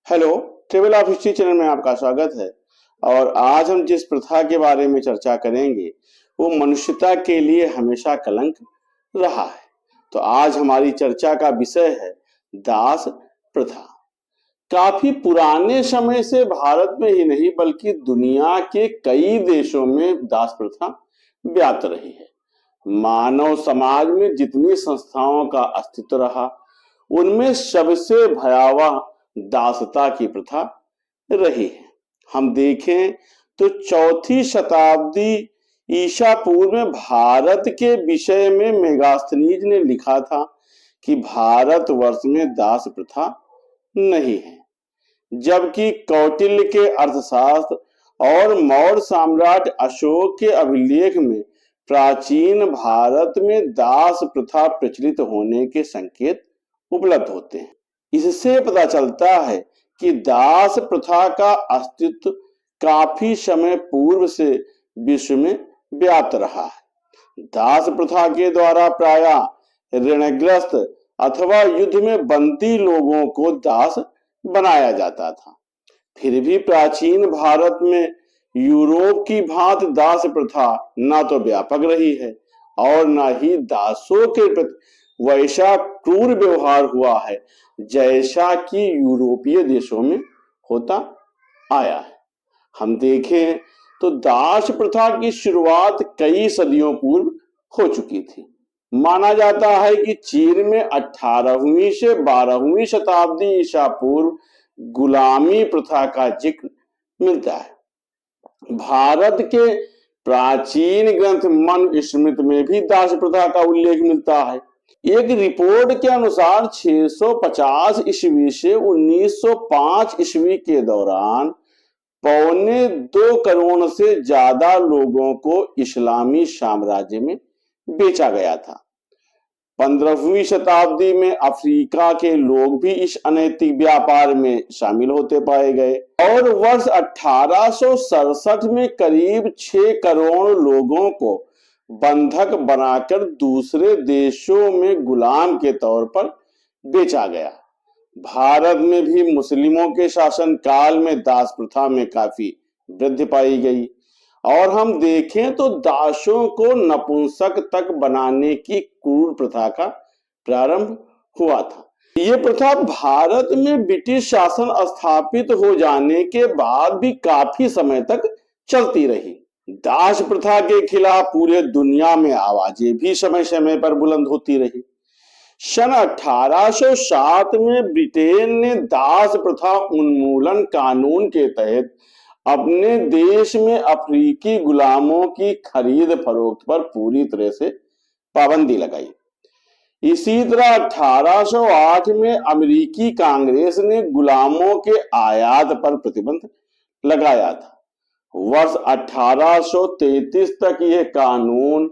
Hello. Travel of history channel में आपका स्वागत है। और आज हम जिस प्रथा के बारे में चर्चा करेंगे वो मनुष्यता के लिए हमेशा कलंक रहा है। तो आज हमारी चर्चा का विषय है दास प्रथा। काफी पुराने समय से भारत में ही नहीं बल्कि दुनिया के कई देशों में दास प्रथा व्याप्त रही है। मानव समाज में जितनी संस्थाओं का अस्तित्व रहा उनमें सबसे भयावह दासता की प्रथा रही है। हम देखें तो चौथी शताब्दी ईसा पूर्व में भारत के विषय में मेगास्थनीज ने लिखा था कि भारतवर्ष में दास प्रथा नहीं है, जबकि कौटिल्य के अर्थशास्त्र और मौर्य सम्राट अशोक के अभिलेख में प्राचीन भारत में दास प्रथा प्रचलित होने के संकेत उपलब्ध होते हैं। इससे पता चलता है कि दास प्रथा का अस्तित्व काफी समय पूर्व से विश्व में व्याप्त रहा है। दास प्रथा के द्वारा प्रायः ऋणग्रस्त अथवा युद्ध में बंदी लोगों को दास बनाया जाता था। फिर भी प्राचीन भारत में यूरोप की भांति दास प्रथा न तो व्यापक रही है और न ही दासों के प्रति वैसा क्रूर व्यवहार हुआ है जैसा कि यूरोपीय देशों में होता आया है। हम देखें तो दास प्रथा की शुरुआत कई सदियों पूर्व हो चुकी थी। माना जाता है कि चीन में 18वीं से 12वीं शताब्दी ईसा पूर्व गुलामी प्रथा का जिक्र मिलता है। भारत के प्राचीन ग्रंथ मनुस्मृति में भी दास प्रथा का उल्लेख मिलता है। एक रिपोर्ट के अनुसार 650 ईस्वी से 1905 ईस्वी के दौरान 2.25 करोड़ से ज्यादा लोगों को इस्लामी साम्राज्य में बेचा गया था। 15वीं शताब्दी में अफ्रीका के लोग भी इस अनैतिक व्यापार में शामिल होते पाए गए और वर्ष 1867 में करीब 6 करोड़ लोगों को बंधक बनाकर दूसरे देशों में गुलाम के तौर पर बेचा गया। भारत में भी मुस्लिमों के शासन काल में दास प्रथा में काफी वृद्धि पाई गई और हम देखें तो दासों को नपुंसक तक बनाने की क्रूर प्रथा का प्रारंभ हुआ था। ये प्रथा भारत में ब्रिटिश शासन स्थापित हो जाने के बाद भी काफी समय तक चलती रही। दास प्रथा के खिलाफ पूरे दुनिया में आवाजें भी समय समय पर बुलंद होती रही। सन 1807 में ब्रिटेन ने दास प्रथा उन्मूलन कानून के तहत अपने देश में अफ्रीकी गुलामों की खरीद फरोख्त पर पूरी तरह से पाबंदी लगाई। इसी तरह 1808 में अमेरिकी कांग्रेस ने गुलामों के आयात पर प्रतिबंध लगाया था। वर्ष 1833 तक यह कानून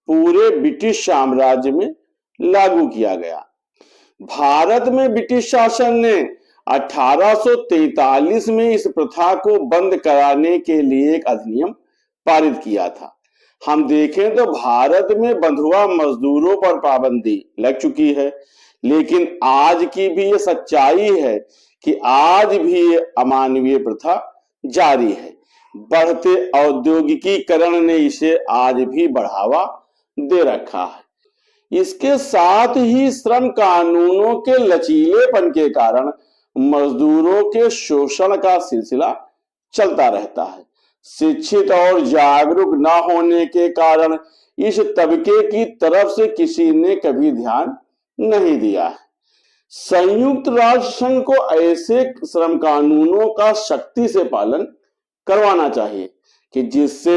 पूरे ब्रिटिश साम्राज्य में लागू किया गया। भारत में ब्रिटिश शासन ने 1843 में इस प्रथा को बंद कराने के लिए एक अधिनियम पारित किया था। हम देखें तो भारत में बंधुआ मजदूरों पर पाबंदी लग चुकी है, लेकिन आज की भी ये सच्चाई है कि आज भी ये अमानवीय प्रथा जारी है। बढ़ते औद्योगिकीकरण ने इसे आज भी बढ़ावा दे रखा है। इसके साथ ही श्रम कानूनों के लचीलेपन के कारण मजदूरों के शोषण का सिलसिला चलता रहता है। शिक्षित और जागरूक न होने के कारण इस तबके की तरफ से किसी ने कभी ध्यान नहीं दिया है। संयुक्त राष्ट्र संघ को ऐसे श्रम कानूनों का सख्ती से पालन करवाना चाहिए कि जिससे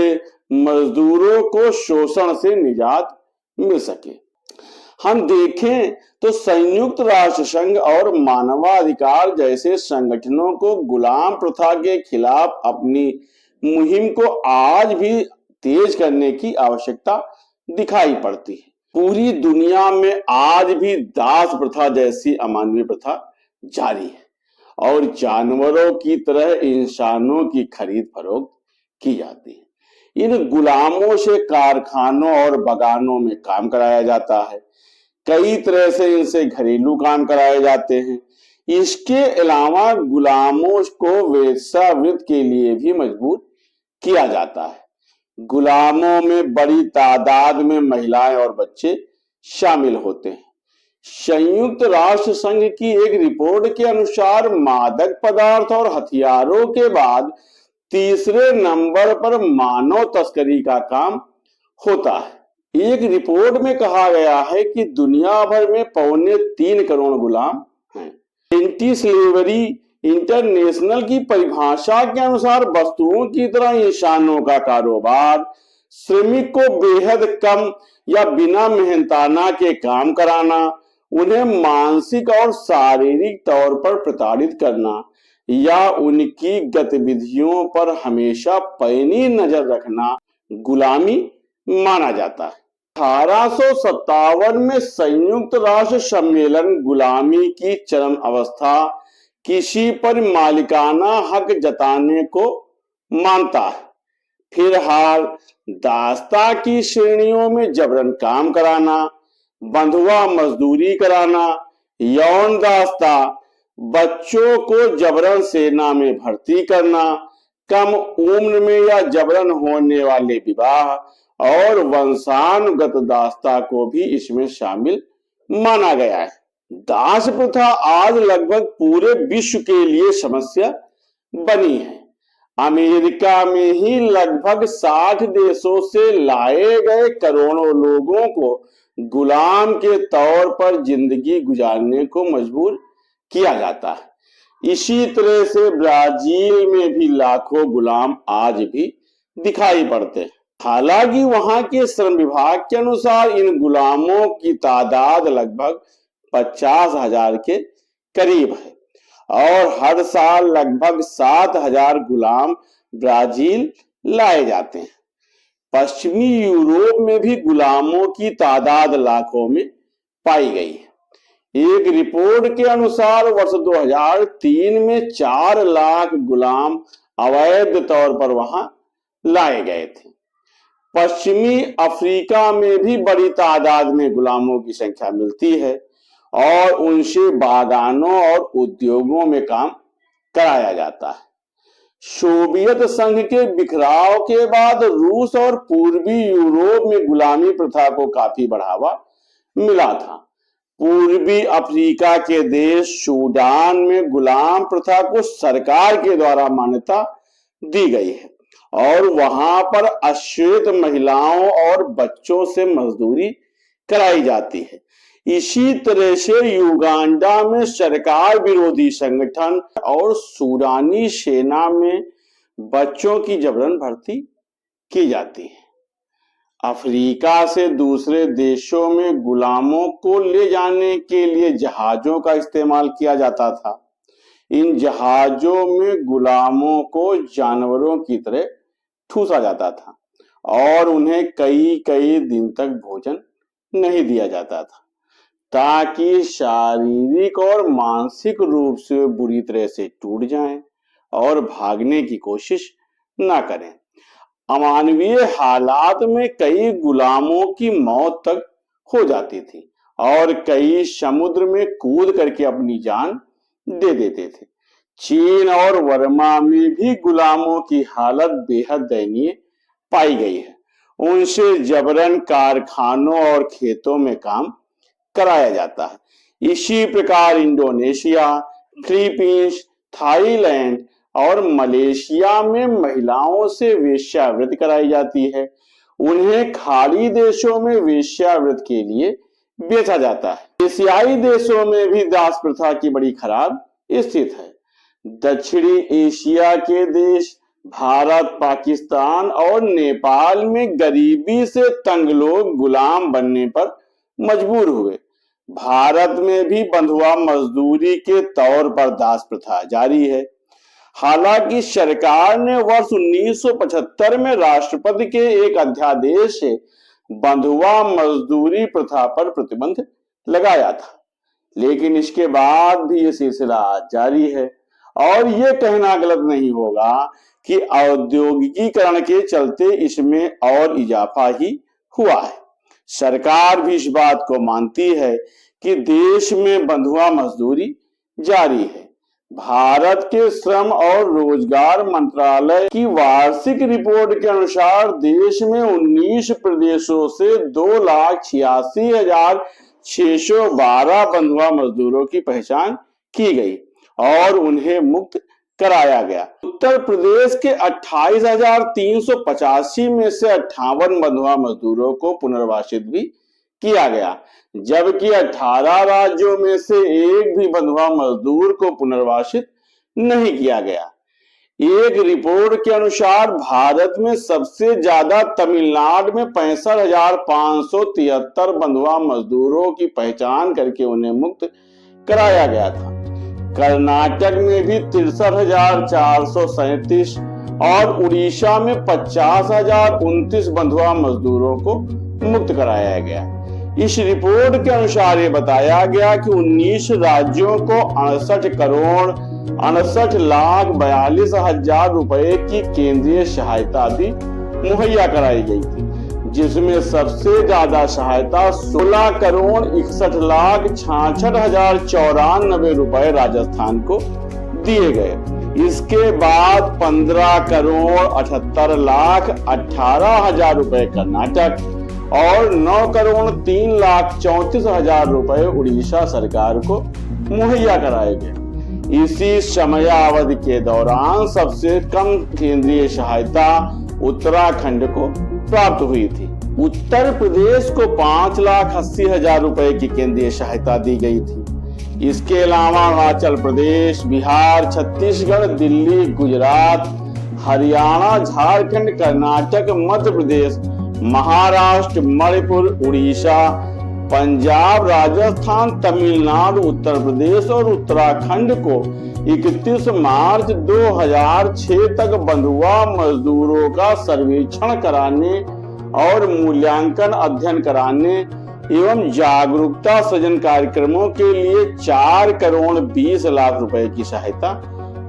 मजदूरों को शोषण से निजात मिल सके। हम देखें तो संयुक्त राष्ट्र संघ और मानवाधिकार जैसे संगठनों को गुलाम प्रथा के खिलाफ अपनी मुहिम को आज भी तेज करने की आवश्यकता दिखाई पड़ती है। पूरी दुनिया में आज भी दास प्रथा जैसी अमानवीय प्रथा जारी है और जानवरों की तरह इंसानों की खरीद फरोख्त की जाती है। इन गुलामों से कारखानों और बगानों में काम कराया जाता है। कई तरह से इनसे घरेलू काम कराए जाते हैं। इसके अलावा गुलामों को वेश्यावृत्ति के लिए भी मजबूर किया जाता है। गुलामों में बड़ी तादाद में महिलाएं और बच्चे शामिल होते हैं। संयुक्त राष्ट्र संघ की एक रिपोर्ट के अनुसार मादक पदार्थ और हथियारों के बाद तीसरे नंबर पर मानव तस्करी का काम होता है। एक रिपोर्ट में कहा गया है कि दुनिया भर में 3.25 करोड़ गुलाम हैं। एंटी स्लेवरी इंटरनेशनल की परिभाषा के अनुसार वस्तुओं की तरह इंसानों का कारोबार श्रमिक को बेहद कम या बिना मेहनताना के काम कराना, उन्हें मानसिक और शारीरिक तौर पर प्रताड़ित करना या उनकी गतिविधियों पर हमेशा पैनी नजर रखना गुलामी माना जाता है। 1857 में संयुक्त राष्ट्र सम्मेलन गुलामी की चरम अवस्था किसी पर मालिकाना हक जताने को मानता है। फिलहाल दास्ता की श्रेणियों में जबरन काम कराना, बंधुआ मजदूरी कराना, यौन दास्ता, बच्चों को जबरन सेना में भर्ती करना, कम उम्र में या जबरन होने वाले विवाह और वंशानुगत दास्ता को भी इसमें शामिल माना गया है। दास प्रथा आज लगभग पूरे विश्व के लिए समस्या बनी है। अमेरिका में ही लगभग 60 देशों से लाए गए करोड़ों लोगों को गुलाम के तौर पर जिंदगी गुजारने को मजबूर किया जाता है। इसी तरह से ब्राजील में भी लाखों गुलाम आज भी दिखाई पड़ते हैं। हालांकि वहां के श्रम विभाग के अनुसार इन गुलामों की तादाद लगभग 50,000 के करीब है और हर साल लगभग 7,000 गुलाम ब्राजील लाए जाते हैं। पश्चिमी यूरोप में भी गुलामों की तादाद लाखों में पाई गई है। एक रिपोर्ट के अनुसार वर्ष 2003 में 4 लाख गुलाम अवैध तौर पर वहां लाए गए थे। पश्चिमी अफ्रीका में भी बड़ी तादाद में गुलामों की संख्या मिलती है और उनसे बागानों और उद्योगों में काम कराया जाता है। सोवियत संघ के बिखराव के बाद रूस और पूर्वी यूरोप में गुलामी प्रथा को काफी बढ़ावा मिला था। पूर्वी अफ्रीका के देश सूडान में गुलाम प्रथा को सरकार के द्वारा मान्यता दी गई है और वहां पर अश्वेत महिलाओं और बच्चों से मजदूरी कराई जाती है। इसी तरह से युगांडा में सरकार विरोधी संगठन और सूडानी सेना में बच्चों की जबरन भर्ती की जाती है। अफ्रीका से दूसरे देशों में गुलामों को ले जाने के लिए जहाजों का इस्तेमाल किया जाता था। इन जहाजों में गुलामों को जानवरों की तरह ठूसा जाता था और उन्हें कई कई दिन तक भोजन नहीं दिया जाता था ताकि शारीरिक और मानसिक रूप से बुरी तरह से टूट जाएं और भागने की कोशिश ना करें। अमानवीय हालात में कई गुलामों की मौत तक हो जाती थी और कई समुद्र में कूद करके अपनी जान दे देते थे। चीन और वर्मा में भी गुलामों की हालत बेहद दयनीय पाई गई है। उनसे जबरन कारखानों और खेतों में काम कराया जाता है। इसी प्रकार इंडोनेशिया, फिलीपींस, थाईलैंड और मलेशिया में महिलाओं से वेश्यावृत्ति कराई जाती है। उन्हें खाड़ी देशों में वेश्यावृत्ति के लिए बेचा जाता है। एशियाई देशों में भी दास प्रथा की बड़ी खराब स्थिति है। दक्षिणी एशिया के देश भारत, पाकिस्तान और नेपाल में गरीबी से तंग लोग गुलाम बनने पर मजबूर हुए। भारत में भी बंधुआ मजदूरी के तौर पर दास प्रथा जारी है। हालांकि सरकार ने वर्ष 1975 में राष्ट्रपति के एक अध्यादेश से बंधुआ मजदूरी प्रथा पर प्रतिबंध लगाया था, लेकिन इसके बाद भी ये सिलसिला जारी है। और ये कहना गलत नहीं होगा कि औद्योगिकीकरण के चलते इसमें और इजाफा ही हुआ है। सरकार भी इस बात को मानती है कि देश में बंधुआ मजदूरी जारी है। भारत के श्रम और रोजगार मंत्रालय की वार्षिक रिपोर्ट के अनुसार देश में 19 प्रदेशों से 2,86,612 बंधुआ मजदूरों की पहचान की गई और उन्हें मुक्त कराया गया। उत्तर प्रदेश के 28,385 में से 58 बंधुआ मजदूरों को पुनर्वासित भी किया गया, जबकि 18 राज्यों में से एक भी बंधुआ मजदूर को पुनर्वासित नहीं किया गया। एक रिपोर्ट के अनुसार भारत में सबसे ज्यादा तमिलनाडु में 65,573 बंधुआ मजदूरों की पहचान करके उन्हें मुक्त कराया गया था। कर्नाटक में भी 63,437 और उड़ीसा में 50,029 बंधुआ मजदूरों को मुक्त कराया गया। इस रिपोर्ट के अनुसार ये बताया गया कि 19 राज्यों को 68,68,42,000 रुपए की केंद्रीय सहायता भी मुहैया कराई गई थी, जिसमें सबसे ज्यादा सहायता 16,61,66,094 रुपए राजस्थान को दिए गए। इसके बाद 15,78,18,000 रुपए कर्नाटक और 9,03,34,000 रुपए उड़ीसा सरकार को मुहैया कराए गए। इसी समयावधि के दौरान सबसे कम केंद्रीय सहायता उत्तराखंड को प्राप्त हुई थी। उत्तर प्रदेश को 5,80,000 रुपए की केंद्रीय सहायता दी गई थी। इसके अलावा अरुणाचल प्रदेश, बिहार, छत्तीसगढ़, दिल्ली, गुजरात, हरियाणा, झारखंड, कर्नाटक, मध्य प्रदेश, महाराष्ट्र, मणिपुर, उड़ीसा, पंजाब, राजस्थान, तमिलनाडु, उत्तर प्रदेश और उत्तराखंड को 31 मार्च 2006 तक बंधुआ मजदूरों का सर्वेक्षण कराने और मूल्यांकन अध्ययन कराने एवं जागरूकता सृजन कार्यक्रमों के लिए 4,20,00,000 रुपए की सहायता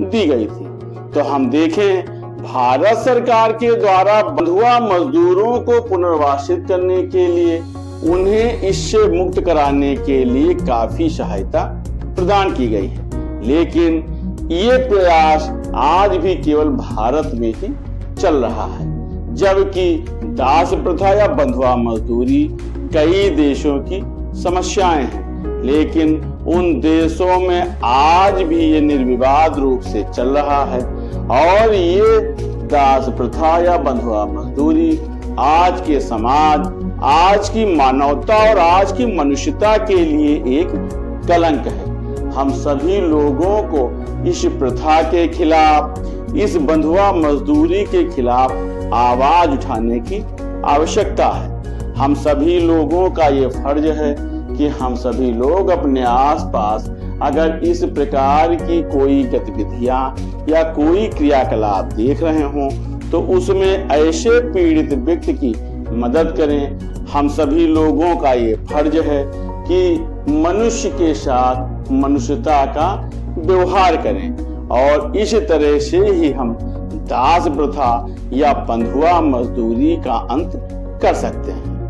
दी गई थी। तो हम देखें, भारत सरकार के द्वारा बंधुआ मजदूरों को पुनर्वासित करने के लिए, उन्हें इससे मुक्त कराने के लिए काफी सहायता प्रदान की गई है, लेकिन ये प्रयास आज भी केवल भारत में ही चल रहा है, जबकि दास प्रथा या बंधुआ मजदूरी कई देशों की समस्याएं हैं, लेकिन उन देशों में आज भी ये निर्विवाद रूप से चल रहा है और ये दास प्रथा या बंधुआ मजदूरी आज के समाज, आज की मानवता और आज की मनुष्यता के लिए एक कलंक है। हम सभी लोगों को इस प्रथा के खिलाफ, इस बंधुआ मजदूरी के खिलाफ आवाज उठाने की आवश्यकता है। हम सभी लोगों का ये फर्ज है कि हम सभी लोग अपने आसपास अगर इस प्रकार की कोई गतिविधियां या कोई क्रियाकलाप देख रहे हों तो उसमें ऐसे पीड़ित व्यक्ति की मदद करें। हम सभी लोगों का ये फर्ज है कि मनुष्य के साथ मनुष्यता का व्यवहार करें और इस तरह से ही हम दास प्रथा या बंधुआ मजदूरी का अंत कर सकते हैं।